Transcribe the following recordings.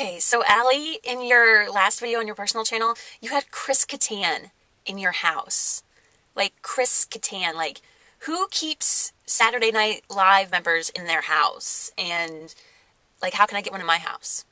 Okay, so Allie, in your last video on your personal channel, you had Chris Kattan in your house. Like, Chris Kattan, like, who keeps Saturday Night Live members in their house? And, like, how can I get one in my house?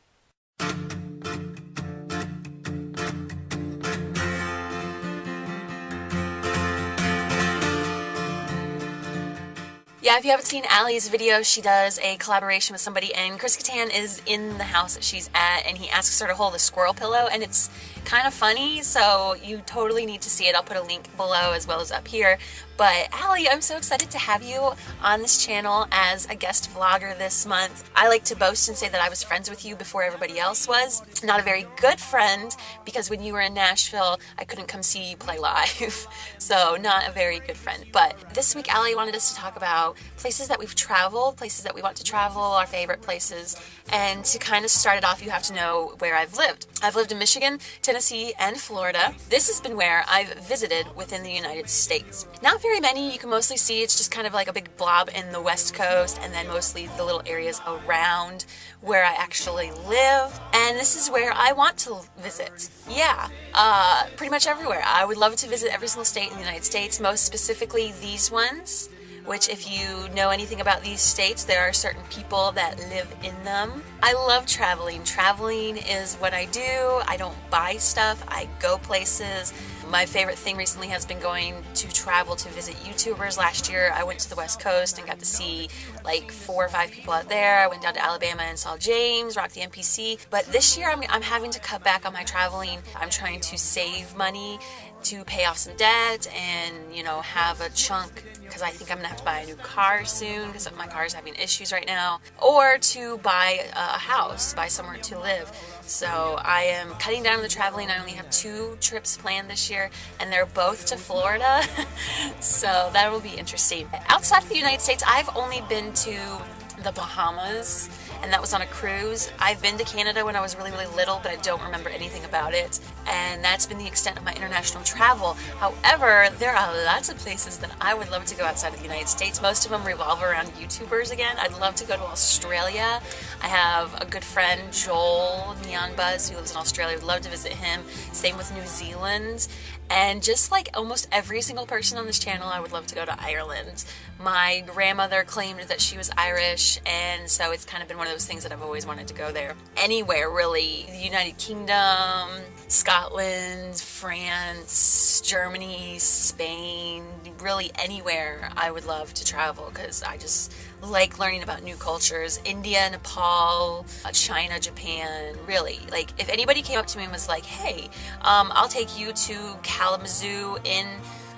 Yeah, if you haven't seen Allie's video, she does a collaboration with somebody, and Chris Kattan is in the house that she's at, and he asks her to hold a squirrel pillow, and it's kind of funny, so you totally need to see it. I'll put a link below as well as up here. But Allie, I'm so excited to have you on this channel as a guest vlogger this month. I like to boast and say that I was friends with you before everybody else was. Not a very good friend, because when you were in Nashville, I couldn't come see you play live. So not a very good friend. But this week, Allie wanted us to talk about places that we've traveled, places that we want to travel, our favorite places. And to kind of start it off, you have to know where I've lived. I've lived in Michigan, Tennessee, and Florida. This has been where I've visited within the United States. Not very many. You can mostly see it's just kind of like a big blob in the West Coast, and then mostly the little areas around where I actually live. And this is where I want to visit. Yeah, pretty much everywhere. I would love to visit every single state in the United States, most specifically these ones, which if you know anything about these states, there are certain people that live in them. I love traveling. Traveling is what I do. I don't buy stuff, I go places. My favorite thing recently has been going to travel to visit YouTubers. Last year I went to the West Coast and got to see like 4 or 5 people out there. I went down to Alabama and saw James rock the NPC. But this year I'm having to cut back on my traveling. I'm trying to save money to pay off some debt and, you know, have a chunk, because I think I'm gonna have to buy a new car soon because my car is having issues right now, or to buy a house, buy somewhere to live. So I am cutting down on the traveling. I only have 2 trips planned this year, and they're both to Florida. So that will be interesting. Outside of the United States, I've only been to the Bahamas, and that was on a cruise. I've been to Canada when I was really, really little, but I don't remember anything about it. And that's been the extent of my international travel. However, there are lots of places that I would love to go outside of the United States. Most of them revolve around YouTubers again. I'd love to go to Australia. I have a good friend, Joel Neon Buzz, who lives in Australia. I'd love to visit him. Same with New Zealand. And just like almost every single person on this channel, I would love to go to Ireland. My grandmother claimed that she was Irish, and so it's kind of been one of those things that I've always wanted to go there. Anywhere, really. The United Kingdom, Scotland, France, Germany, Spain, really anywhere I would love to travel because I just like learning about new cultures. India, Nepal, China, Japan, really. Like, if anybody came up to me and was like, hey, I'll take you to Kalamazoo in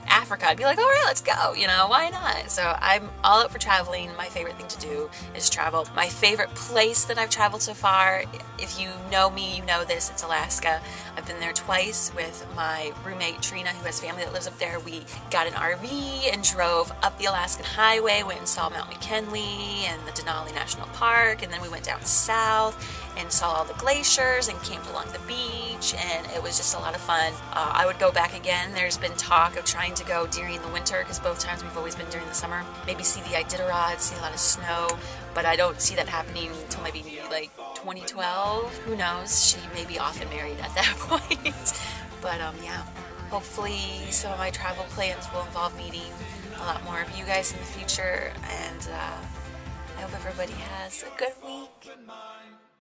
Africa, I'd be like, all right, let's go, you know, why not? So I'm all out for traveling. My favorite thing to do is travel. My favorite place that I've traveled so far, if you know me, you know this, it's Alaska. I've been there twice with my roommate Trina, who has family that lives up there. We got an RV and drove up the Alaskan Highway, went and saw Mount McKinley and the Denali National Park, and then we went down south and saw all the glaciers and camped along the beach, and it was just a lot of fun. I would go back again. There's been talk of trying to go during the winter, because both times we've always been during the summer. Maybe see the Iditarod, see a lot of snow, but I don't see that happening until maybe like 2012. Who knows? She may be off and married at that point. But yeah, hopefully some of my travel plans will involve meeting a lot more of you guys in the future, and I hope everybody has a good week.